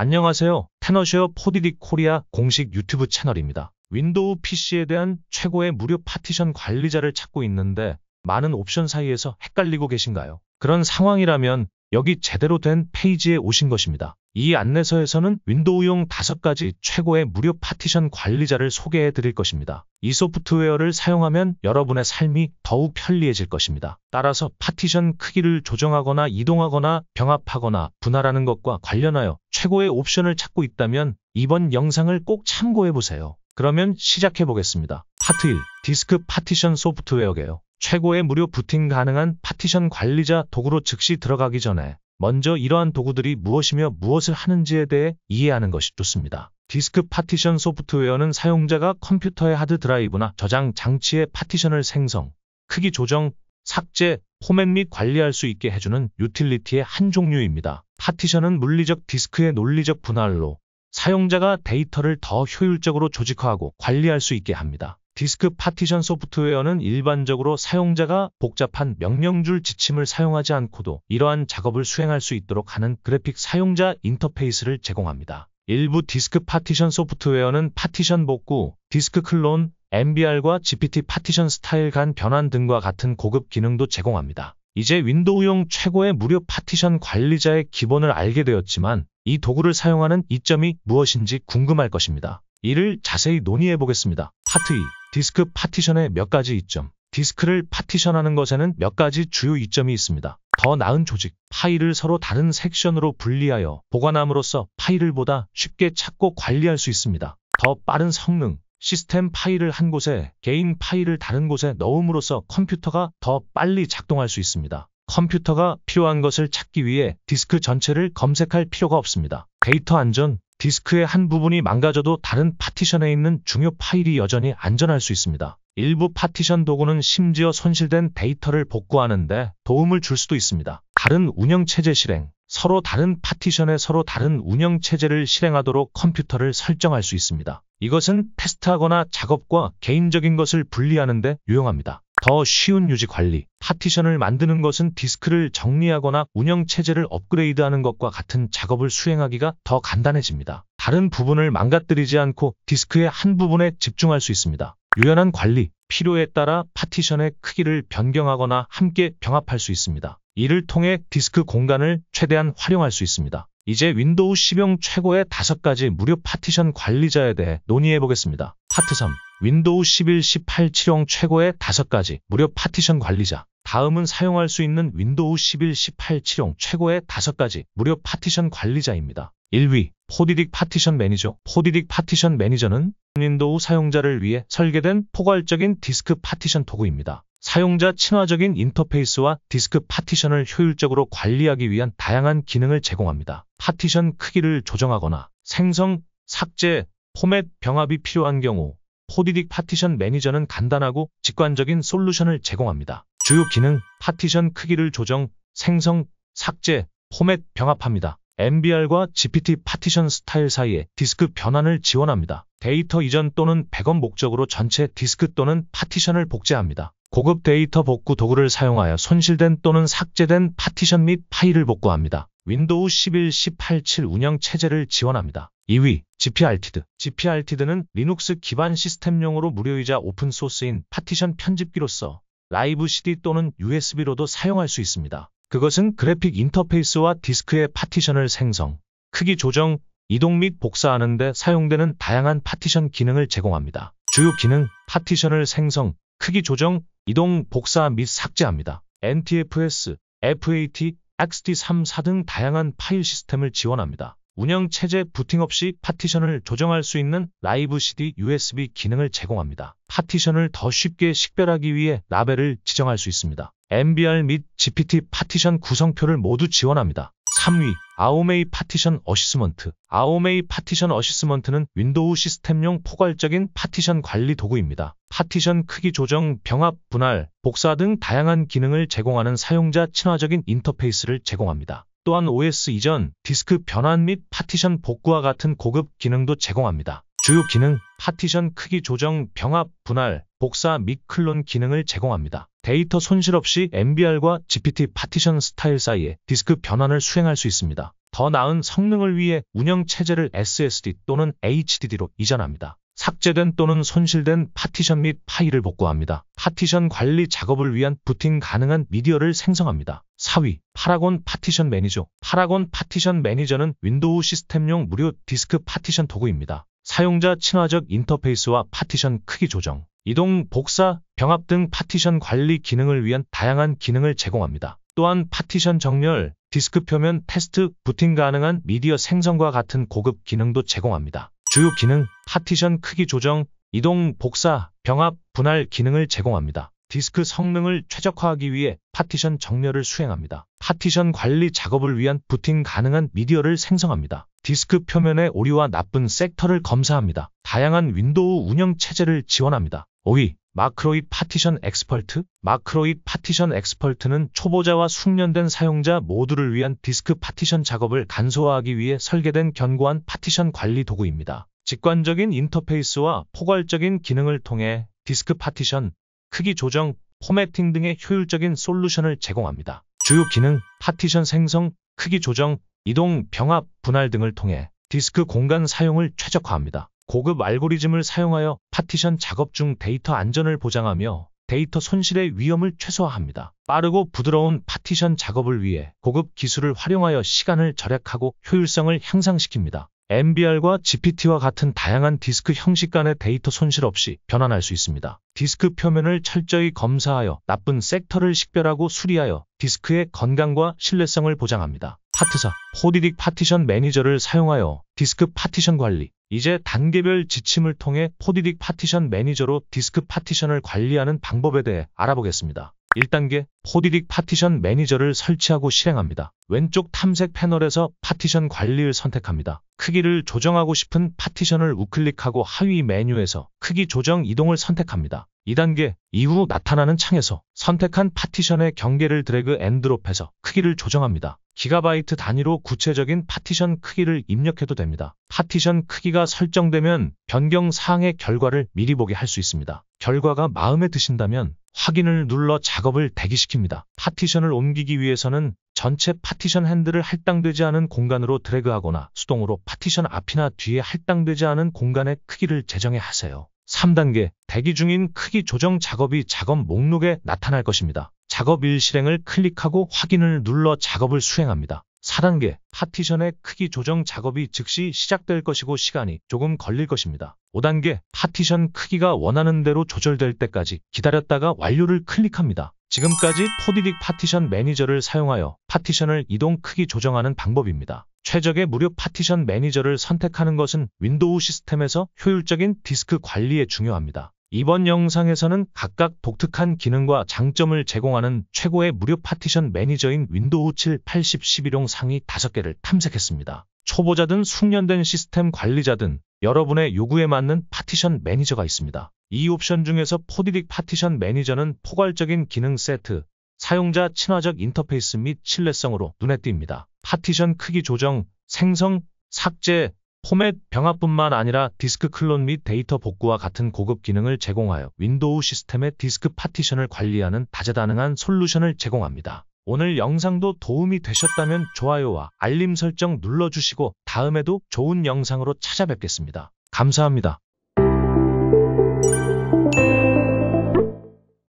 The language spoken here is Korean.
안녕하세요. 테너쉐어 4DD 코리아 공식 유튜브 채널입니다. 윈도우 PC에 대한 최고의 무료 파티션 관리자를 찾고 있는데 많은 옵션 사이에서 헷갈리고 계신가요? 그런 상황이라면 여기 제대로 된 페이지에 오신 것입니다. 이 안내서에서는 윈도우용 5가지 최고의 무료 파티션 관리자를 소개해 드릴 것입니다. 이 소프트웨어를 사용하면 여러분의 삶이 더욱 편리해질 것입니다. 따라서 파티션 크기를 조정하거나 이동하거나 병합하거나 분할하는 것과 관련하여 최고의 옵션을 찾고 있다면 이번 영상을 꼭 참고해 보세요. 그러면 시작해 보겠습니다. 파트 1. 디스크 파티션 소프트웨어게요. 최고의 무료 부팅 가능한 파티션 관리자 도구로 즉시 들어가기 전에 먼저 이러한 도구들이 무엇이며 무엇을 하는지에 대해 이해하는 것이 좋습니다. 디스크 파티션 소프트웨어는 사용자가 컴퓨터의 하드 드라이브나 저장 장치의 파티션을 생성, 크기 조정, 삭제, 포맷 및 관리할 수 있게 해주는 유틸리티의 한 종류입니다. 파티션은 물리적 디스크의 논리적 분할로 사용자가 데이터를 더 효율적으로 조직화하고 관리할 수 있게 합니다. 디스크 파티션 소프트웨어는 일반적으로 사용자가 복잡한 명령줄 지침을 사용하지 않고도 이러한 작업을 수행할 수 있도록 하는 그래픽 사용자 인터페이스를 제공합니다. 일부 디스크 파티션 소프트웨어는 파티션 복구, 디스크 클론, MBR과 GPT 파티션 스타일 간 변환 등과 같은 고급 기능도 제공합니다. 이제 윈도우용 최고의 무료 파티션 관리자의 기본을 알게 되었지만 이 도구를 사용하는 이점이 무엇인지 궁금할 것입니다. 이를 자세히 논의해 보겠습니다. 파트 2. 디스크 파티션의 몇 가지 이점. 디스크를 파티션하는 것에는 몇 가지 주요 이점이 있습니다. 더 나은 조직, 파일을 서로 다른 섹션으로 분리하여 보관함으로써 파일을 보다 쉽게 찾고 관리할 수 있습니다. 더 빠른 성능, 시스템 파일을 한 곳에 개인 파일을 다른 곳에 넣음으로써 컴퓨터가 더 빨리 작동할 수 있습니다. 컴퓨터가 필요한 것을 찾기 위해 디스크 전체를 검색할 필요가 없습니다. 데이터 안전, 디스크의 한 부분이 망가져도 다른 파티션에 있는 중요 파일이 여전히 안전할 수 있습니다. 일부 파티션 도구는 심지어 손실된 데이터를 복구하는데 도움을 줄 수도 있습니다. 다른 운영체제 실행, 서로 다른 파티션에 서로 다른 운영체제를 실행하도록 컴퓨터를 설정할 수 있습니다. 이것은 테스트하거나 작업과 개인적인 것을 분리하는 데 유용합니다. 더 쉬운 유지 관리, 파티션을 만드는 것은 디스크를 정리하거나 운영체제를 업그레이드하는 것과 같은 작업을 수행하기가 더 간단해집니다. 다른 부분을 망가뜨리지 않고 디스크의 한 부분에 집중할 수 있습니다. 유연한 관리, 필요에 따라 파티션의 크기를 변경하거나 함께 병합할 수 있습니다. 이를 통해 디스크 공간을 최대한 활용할 수 있습니다. 이제 윈도우 10용 최고의 5가지 무료 파티션 관리자에 대해 논의해 보겠습니다. 파트 3. 윈도우 11, 18, 7용 최고의 5가지 무료 파티션 관리자. 다음은 사용할 수 있는 윈도우 11, 18, 7용 최고의 5가지 무료 파티션 관리자입니다. 1위, 4DD 파티션 매니저. 4DD 파티션 매니저는 윈도우 사용자를 위해 설계된 포괄적인 디스크 파티션 도구입니다. 사용자 친화적인 인터페이스와 디스크 파티션을 효율적으로 관리하기 위한 다양한 기능을 제공합니다. 파티션 크기를 조정하거나 생성, 삭제, 포맷 병합이 필요한 경우 4DD 파티션 매니저는 간단하고 직관적인 솔루션을 제공합니다. 주요 기능, 파티션 크기를 조정, 생성, 삭제, 포맷 병합합니다. MBR과 GPT 파티션 스타일 사이에 디스크 변환을 지원합니다. 데이터 이전 또는 백업 목적으로 전체 디스크 또는 파티션을 복제합니다. 고급 데이터 복구 도구를 사용하여 손실된 또는 삭제된 파티션 및 파일을 복구합니다. 윈도우 11, 18, 7 운영체제를 지원합니다. 2위, GPRTD. GPRTD는 리눅스 기반 시스템용으로 무료이자 오픈소스인 파티션 편집기로서 라이브 CD 또는 USB로도 사용할 수 있습니다. 그것은 그래픽 인터페이스와 디스크의 파티션을 생성, 크기 조정, 이동 및 복사하는 데 사용되는 다양한 파티션 기능을 제공합니다. 주요 기능, 파티션을 생성, 크기 조정, 이동, 복사 및 삭제합니다. NTFS, FAT, XT34 등 다양한 파일 시스템을 지원합니다. 운영체제 부팅 없이 파티션을 조정할 수 있는 라이브 CD, USB 기능을 제공합니다. 파티션을 더 쉽게 식별하기 위해 라벨을 지정할 수 있습니다. MBR 및 GPT 파티션 구성표를 모두 지원합니다. 3위, 아오메이 파티션 어시스먼트. 아오메이 파티션 어시스먼트는 윈도우 시스템용 포괄적인 파티션 관리 도구입니다. 파티션 크기 조정, 병합, 분할, 복사 등 다양한 기능을 제공하는 사용자 친화적인 인터페이스를 제공합니다. 또한 OS 이전, 디스크 변환 및 파티션 복구와 같은 고급 기능도 제공합니다. 주요 기능, 파티션 크기 조정, 병합, 분할, 복사 및 클론 기능을 제공합니다. 데이터 손실 없이 MBR과 GPT 파티션 스타일 사이에 디스크 변환을 수행할 수 있습니다. 더 나은 성능을 위해 운영체제를 SSD 또는 HDD로 이전합니다. 삭제된 또는 손실된 파티션 및 파일을 복구합니다. 파티션 관리 작업을 위한 부팅 가능한 미디어를 생성합니다. 4위, 파라곤 파티션 매니저. 파라곤 파티션 매니저는 윈도우 시스템용 무료 디스크 파티션 도구입니다. 사용자 친화적 인터페이스와 파티션 크기 조정, 이동, 복사, 병합 등 파티션 관리 기능을 위한 다양한 기능을 제공합니다. 또한 파티션 정렬, 디스크 표면 테스트, 부팅 가능한 미디어 생성과 같은 고급 기능도 제공합니다. 주요 기능, 파티션 크기 조정, 이동, 복사, 병합, 분할 기능을 제공합니다. 디스크 성능을 최적화하기 위해 파티션 정렬을 수행합니다. 파티션 관리 작업을 위한 부팅 가능한 미디어를 생성합니다. 디스크 표면의 오류와 나쁜 섹터를 검사합니다. 다양한 윈도우 운영 체제를 지원합니다. 5위, 마크로잇 파티션 엑스퍼트. 마크로잇 파티션 엑스퍼트는 초보자와 숙련된 사용자 모두를 위한 디스크 파티션 작업을 간소화하기 위해 설계된 견고한 파티션 관리 도구입니다. 직관적인 인터페이스와 포괄적인 기능을 통해 디스크 파티션, 크기 조정, 포매팅 등의 효율적인 솔루션을 제공합니다. 주요 기능, 파티션 생성, 크기 조정, 이동, 병합, 분할 등을 통해 디스크 공간 사용을 최적화합니다. 고급 알고리즘을 사용하여 파티션 작업 중 데이터 안전을 보장하며 데이터 손실의 위험을 최소화합니다. 빠르고 부드러운 파티션 작업을 위해 고급 기술을 활용하여 시간을 절약하고 효율성을 향상시킵니다. MBR과 GPT와 같은 다양한 디스크 형식 간의 데이터 손실 없이 변환할 수 있습니다. 디스크 표면을 철저히 검사하여 나쁜 섹터를 식별하고 수리하여 디스크의 건강과 신뢰성을 보장합니다. 파트사, 포디딕 파티션 매니저를 사용하여 디스크 파티션 관리. 이제 단계별 지침을 통해 포디딕 파티션 매니저로 디스크 파티션을 관리하는 방법에 대해 알아보겠습니다. 1단계, 포디딕 파티션 매니저를 설치하고 실행합니다. 왼쪽 탐색 패널에서 파티션 관리를 선택합니다. 크기를 조정하고 싶은 파티션을 우클릭하고 하위 메뉴에서 크기 조정 이동을 선택합니다. 2단계, 이후 나타나는 창에서 선택한 파티션의 경계를 드래그 앤 드롭해서 크기를 조정합니다. 기가바이트 단위로 구체적인 파티션 크기를 입력해도 됩니다. 파티션 크기가 설정되면 변경 사항의 결과를 미리 보게 할 수 있습니다. 결과가 마음에 드신다면 확인을 눌러 작업을 대기시킵니다. 파티션을 옮기기 위해서는 전체 파티션 핸들을 할당되지 않은 공간으로 드래그하거나 수동으로 파티션 앞이나 뒤에 할당되지 않은 공간의 크기를 재정해 하세요. 3단계, 대기 중인 크기 조정 작업이 작업 목록에 나타날 것입니다. 작업 일 실행을 클릭하고 확인을 눌러 작업을 수행합니다. 4단계, 파티션의 크기 조정 작업이 즉시 시작될 것이고 시간이 조금 걸릴 것입니다. 5단계, 파티션 크기가 원하는 대로 조절될 때까지 기다렸다가 완료를 클릭합니다. 지금까지 포디딕 파티션 매니저를 사용하여 파티션을 이동 크기 조정하는 방법입니다. 최적의 무료 파티션 매니저를 선택하는 것은 윈도우 시스템에서 효율적인 디스크 관리에 중요합니다. 이번 영상에서는 각각 독특한 기능과 장점을 제공하는 최고의 무료 파티션 매니저인 윈도우 7, 80, 11용 상위 5개를 탐색했습니다. 초보자든 숙련된 시스템 관리자든 여러분의 요구에 맞는 파티션 매니저가 있습니다. 이 옵션 중에서 포디딕 파티션 매니저는 포괄적인 기능 세트, 사용자 친화적 인터페이스 및 신뢰성으로 눈에 띕니다. 파티션 크기 조정, 생성, 삭제, 포맷, 병합뿐만 아니라 디스크 클론 및 데이터 복구와 같은 고급 기능을 제공하여 윈도우 시스템의 디스크 파티션을 관리하는 다재다능한 솔루션을 제공합니다. 오늘 영상도 도움이 되셨다면 좋아요와 알림 설정 눌러주시고 다음에도 좋은 영상으로 찾아뵙겠습니다. 감사합니다.